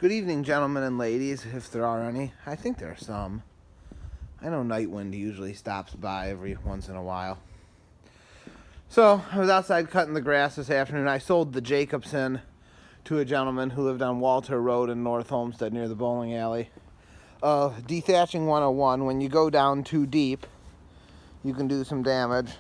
Good evening, gentlemen and ladies, if there are any. I think there are some. I know Nightwind usually stops by every once in a while. So, I was outside cutting the grass this afternoon. I sold the Jacobson to a gentleman who lived on Walter Road in North Homestead near the bowling alley. Dethatching 101, when you go down too deep, you can do some damage.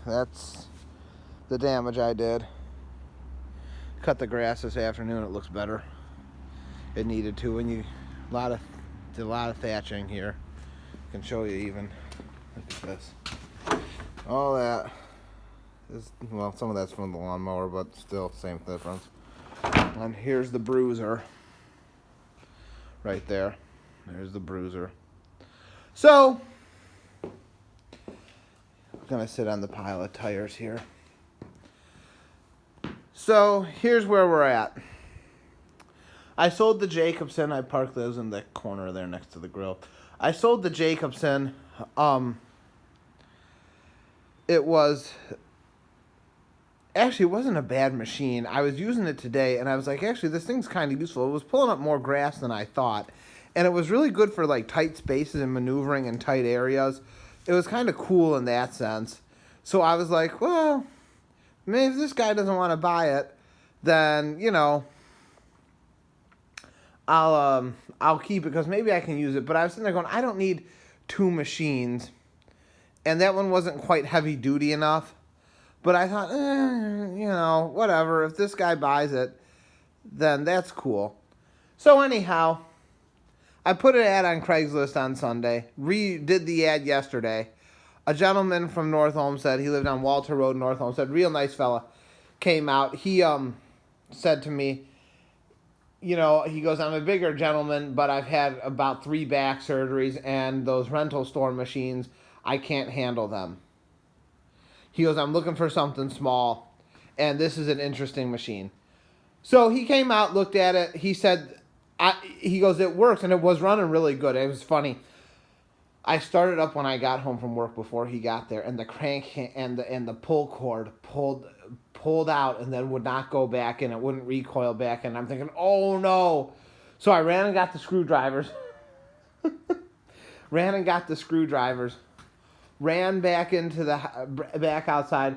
That's the damage I did. Cut the grass this afternoon, it looks better. It needed to, and did a lot of thatching here. I can show you even. Look at this. All that is, well, some of that's from the lawnmower, but still, same difference. And here's the bruiser. Right there. There's the bruiser. So, I'm gonna sit on the pile of tires here. So, here's where we're at. I sold the Jacobson. I parked those in the corner there next to the grill. I sold the Jacobson. It wasn't a bad machine. I was using it today, and I was like, actually, this thing's kind of useful. It was pulling up more grass than I thought, and it was really good for like tight spaces and maneuvering in tight areas. It was kind of cool in that sense. So I was like, well, maybe if this guy doesn't want to buy it, then, I'll keep it because maybe I can use it. But I was sitting there going, I don't need two machines. And that one wasn't quite heavy duty enough. But I thought, whatever. If this guy buys it, then that's cool. So anyhow, I put an ad on Craigslist on Sunday. Redid the ad yesterday. A gentleman from North Homestead, he lived on Walter Road, North Homestead, real nice fella, came out. He said to me, he goes, I'm a bigger gentleman, but I've had about 3 back surgeries, and those rental store machines, I can't handle them. He goes, I'm looking for something small, and this is an interesting machine. So he came out, looked at it. He said, he goes, it works, and it was running really good. It was funny. I started up when I got home from work before he got there, and the crank and the pull cord pulled out and then would not go back in. It wouldn't recoil back in. I'm thinking, oh no. So I ran and got the screwdrivers. Ran back into back outside,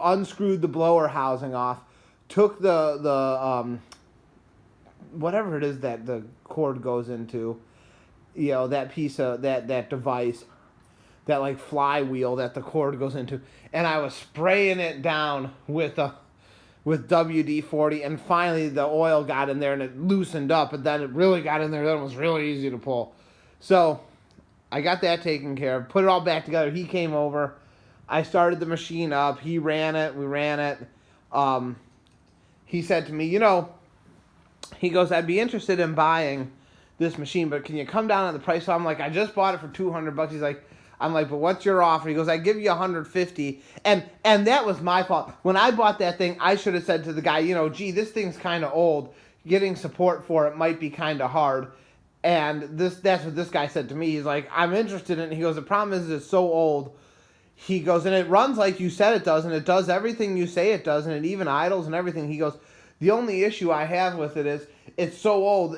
unscrewed the blower housing off, took the whatever it is that the cord goes into, that piece of that device, that like flywheel that the cord goes into, and I was spraying it down with WD-40, and finally the oil got in there and it loosened up, and then it really got in there. Then it was really easy to pull. So I got that taken care of, put it all back together. He came over, I started the machine up, he ran it, we ran it. He said to me, he goes, I'd be interested in buying this machine, but can you come down on the price? So I'm like, I just bought it for $200. He's like, I'm like, but what's your offer? He goes, I give you $150. And that was my fault. When I bought that thing, I should have said to the guy, gee, this thing's kind of old. Getting support for it might be kind of hard. And that's what this guy said to me. He's like, I'm interested in it. He goes, the problem is it's so old. He goes, and it runs like you said it does, and it does everything you say it does, and it even idles and everything. He goes, the only issue I have with it is it's so old,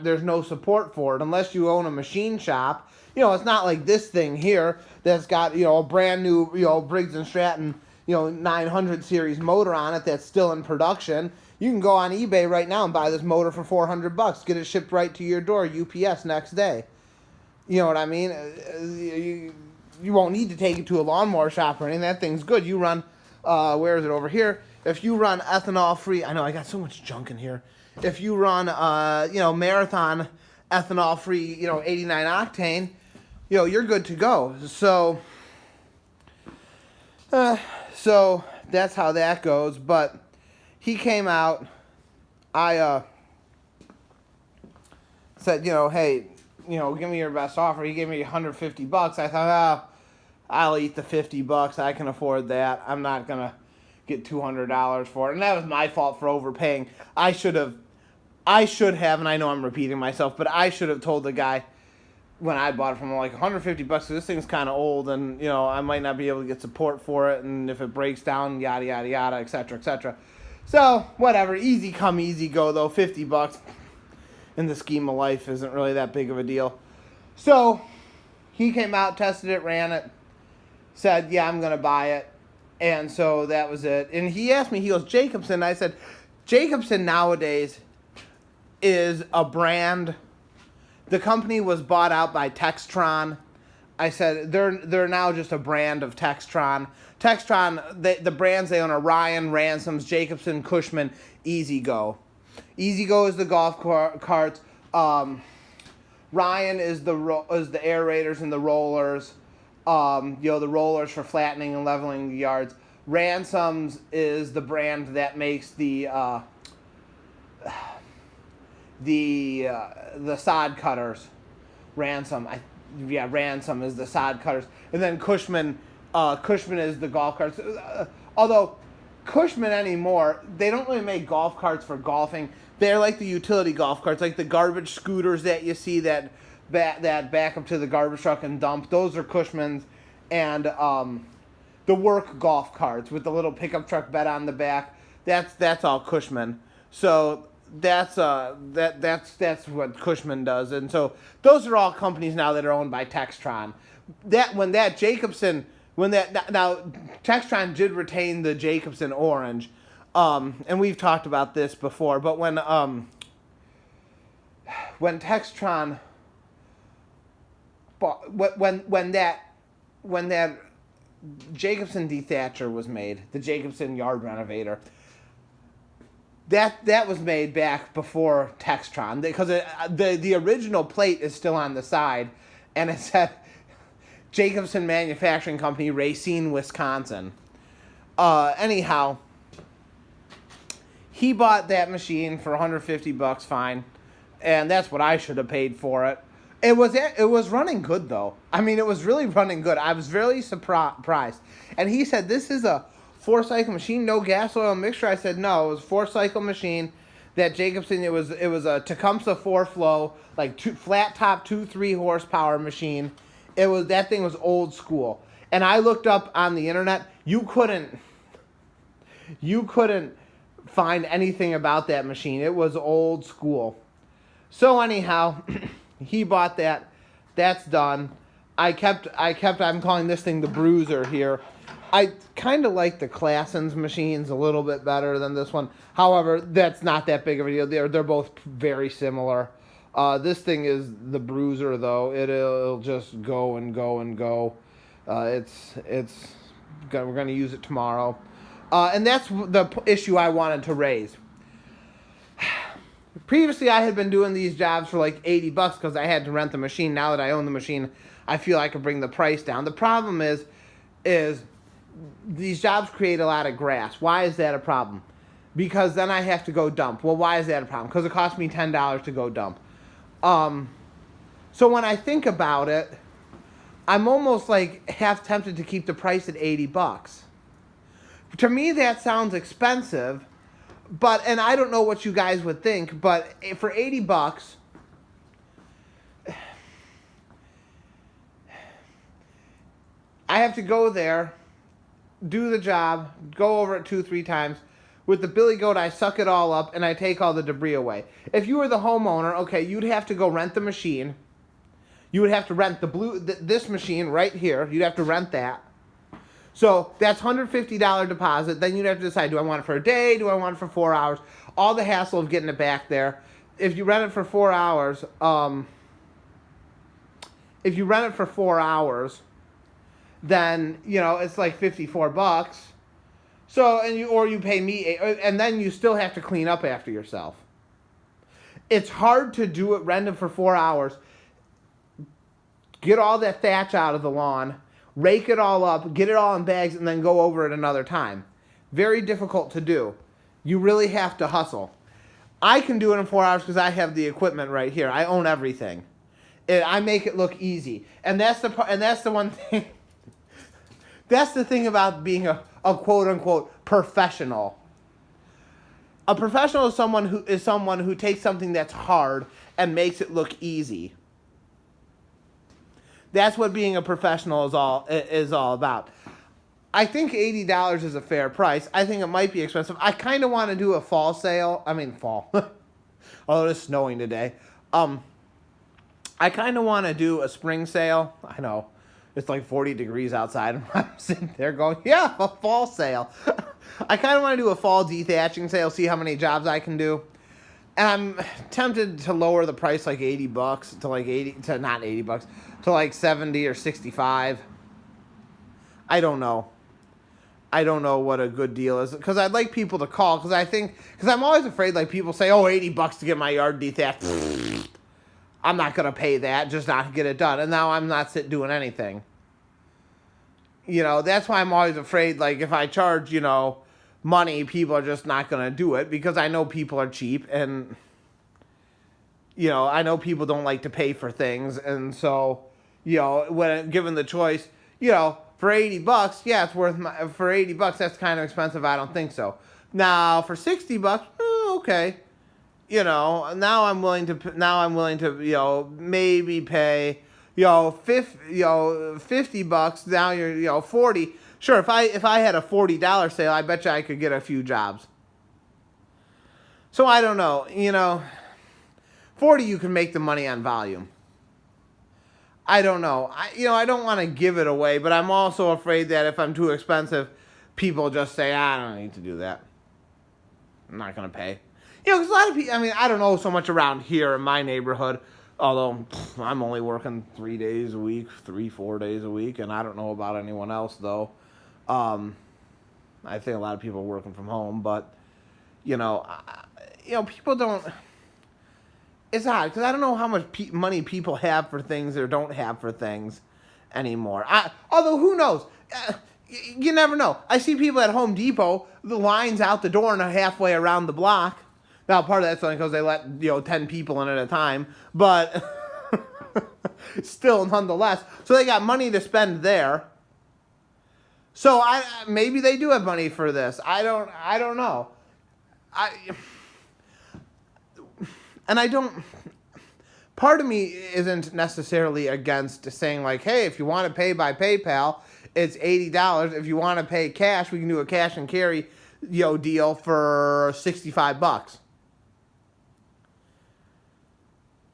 there's no support for it unless you own a machine shop. It's not like this thing here that's got, a brand new, Briggs & Stratton, 900 series motor on it that's still in production. You can go on eBay right now and buy this motor for $400. Get it shipped right to your door, UPS, next day. You know what I mean? You won't need to take it to a lawnmower shop or anything. That thing's good. You run, where is it, over here? If you run ethanol-free, I know I got so much junk in here. If you run, Marathon ethanol-free, 89 octane, you're good to go. So that's how that goes. But he came out. I said, hey, give me your best offer. He gave me $150. I thought, I'll eat the $50. I can afford that. I'm not gonna get $200 for it. And that was my fault for overpaying. I should have, and I know I'm repeating myself, but I should have told the guy when I bought it from him, like, $150, so this thing's kind of old, and, I might not be able to get support for it, and if it breaks down, yada, yada, yada, etc., etc. So, whatever, easy come, easy go, though, $50. in the scheme of life isn't really that big of a deal. So he came out, tested it, ran it, said, yeah, I'm going to buy it. And so that was it. And he asked me, he goes, Jacobsen. I said, Jacobsen nowadays is a brand. The company was bought out by Textron. I said, they're now just a brand of Textron. Textron, the brands they own are Ryan, Ransoms, Jacobsen, Cushman, E-Z-Go. E-Z-Go is the golf carts. Ryan is the aerators and the rollers. The rollers for flattening and leveling the yards. Ransoms is the brand that makes the sod cutters. Ransom is the sod cutters. And then Cushman is the golf carts. Although Cushman anymore, they don't really make golf carts for golfing. They're like the utility golf carts, like the garbage scooters that you see that back up to the garbage truck and dump. Those are Cushman's. And the work golf carts with the little pickup truck bed on the back, that's all Cushman. So that's what Cushman does. And so those are all companies now that are owned by Textron. Now Textron did retain the Jacobsen orange, and we've talked about this before. But when Textron bought, when that Jacobsen Dethatcher was made, the Jacobsen Yard Renovator, that was made back before Textron, because the original plate is still on the side, and it said Jacobsen Manufacturing Company, Racine, Wisconsin. Anyhow, he bought that machine for $150, fine, and that's what I should have paid for it. It was running good, though. I mean, it was really running good. I was very surprised. And he said, this is a 4-cycle machine, no gas oil mixture. I said, no, it was a 4-cycle machine. That Jacobsen, it was a Tecumseh 4-flow, like flat top 2-3 horsepower machine. That thing was old school. And I looked up on the internet. You couldn't find anything about that machine. It was old school. So anyhow, he bought that. That's done. I'm calling this thing the Bruiser here. I kind of like the Klassen's machines a little bit better than this one. However, that's not that big of a deal. They're both very similar. This thing is the Bruiser, though. It'll just go and go and go. We're going to use it tomorrow. And that's the issue I wanted to raise. Previously, I had been doing these jobs for like $80 because I had to rent the machine. Now that I own the machine, I feel I can bring the price down. The problem is these jobs create a lot of grass. Why is that a problem? Because then I have to go dump. Well, why is that a problem? Because it costs me $10 to go dump. So when I think about it, I'm almost like half tempted to keep the price at $80. To me, that sounds expensive. And I don't know what you guys would think, but for $80, I have to go there, do the job, go over it 2-3 times. With the billy goat, I suck it all up, and I take all the debris away. If you were the homeowner, okay, you'd have to go rent the machine. You would have to rent this machine right here. You'd have to rent that. So that's $150 deposit. Then you'd have to decide, do I want it for a day? Do I want it for 4 hours? All the hassle of getting it back there. If you rent it for 4 hours, then, it's like $54. So, you pay me, and then you still have to clean up after yourself. It's hard to do it, rent it for 4 hours, get all that thatch out of the lawn, rake it all up, get it all in bags, and then go over it another time. Very difficult to do. You really have to hustle. I can do it in 4 hours because I have the equipment right here. I own everything. I make it look easy, and that's the one thing. That's the thing about being a quote unquote professional. A professional is someone who takes something that's hard and makes it look easy. That's what being a professional is all about. I think $80 is a fair price. I think it might be expensive. I kind of want to do a fall sale. I mean, fall. Although it's snowing today. I kind of want to do a spring sale. I know it's like 40 degrees outside, and I'm sitting there going, yeah, a fall sale. I kind of want to do a fall dethatching sale, see how many jobs I can do. And I'm tempted to lower the price like $80 to like 80 to not $80 to like 70 or 65. I don't know. I don't know what a good deal is, because I'd like people to call, because I'm always afraid, like, people say, oh, $80 to get my yard dethatched. I'm not going to pay that just not to get it done. And now I'm not doing anything. That's why I'm always afraid, like, if I charge, money, people are just not going to do it, because I know people are cheap, and, I know people don't like to pay for things. And so, when given the choice, for $80, yeah, it's worth for $80, that's kind of expensive. I don't think so. Now for $60, okay. Now I'm willing to, maybe pay, $50. Now you're, 40. Sure, if I had a $40 sale, I bet you I could get a few jobs. So I don't know, 40, you can make the money on volume. I don't know. I don't want to give it away, but I'm also afraid that if I'm too expensive, people just say, I don't need to do that. I'm not going to pay. Because a lot of people, I don't know so much around here in my neighborhood, although I'm only working 3 days a week, 4 days a week, and I don't know about anyone else, though. I think a lot of people are working from home, but, people don't... It's odd, because I don't know how much money people have for things or don't have for things anymore. Although, who knows? You never know. I see people at Home Depot, the line's out the door and halfway around the block. Now, part of that's only because they let, 10 people in at a time. But still, nonetheless. So they got money to spend there. So maybe they do have money for this. I don't know. And part of me isn't necessarily against saying, like, hey, if you want to pay by PayPal, it's $80. If you want to pay cash, we can do a cash and carry, deal for $65.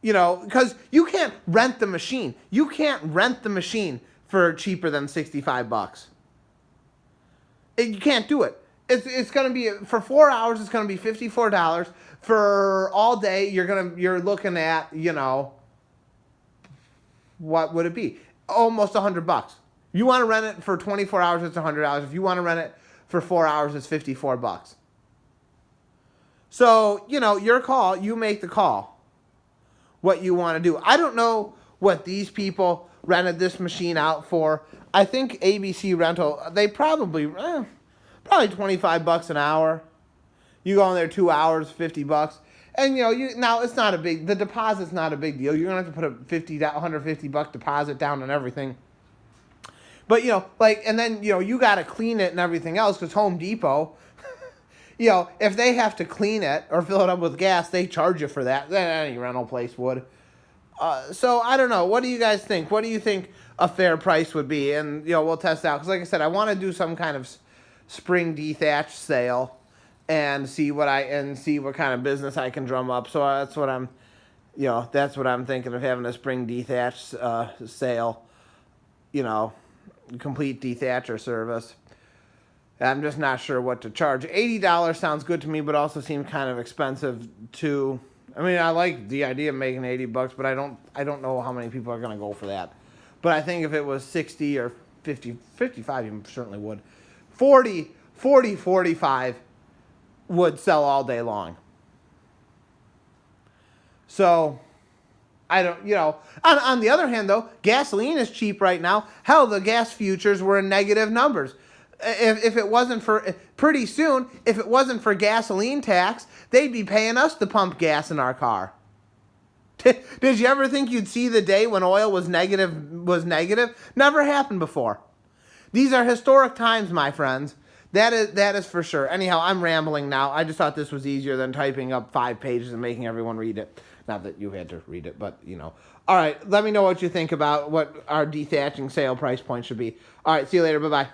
Because you can't rent the machine. You can't rent the machine for cheaper than $65. You can't do it. It's going to be, for 4 hours, it's going to be $54. For all day, you're looking at, what would it be? Almost $100. You want to rent it for 24 hours, it's $100. If you want to rent it for 4 hours, it's $54. So, your call, you make the call. What you want to do. I don't know what these people rented this machine out for. I think ABC Rental, they probably $25 an hour. You go in there 2 hours, $50. And, now it's not the deposit's not a big deal. You're going to have to put a $150 deposit down and everything. But, and then, you got to clean it and everything else, because Home Depot, if they have to clean it or fill it up with gas, they charge you for that. Any rental place would. So I don't know. What do you guys think? What do you think a fair price would be? And, we'll test out. Because like I said, I want to do some kind of spring dethatch sale and see what kind of business I can drum up. So that's what I'm thinking of, having a spring dethatch sale, complete dethatcher service. I'm just not sure what to charge. $80 sounds good to me, but also seems kind of expensive too. I like the idea of making $80, but I don't know how many people are going to go for that. But I think if it was 60 or 50, 55, you certainly would. 40, 45 would sell all day long. So, I don't, on the other hand, though, gasoline is cheap right now. Hell, the gas futures were in negative numbers. If it wasn't for, pretty soon, if it wasn't for gasoline tax, they'd be paying us to pump gas in our car. Did you ever think you'd see the day when oil was negative? Never happened before. These are historic times, my friends. That is for sure. Anyhow, I'm rambling now. I just thought this was easier than typing up 5 pages and making everyone read it. Not that you had to read it, but, All right, let me know what you think about what our dethatching sale price point should be. All right, see you later. Bye-bye.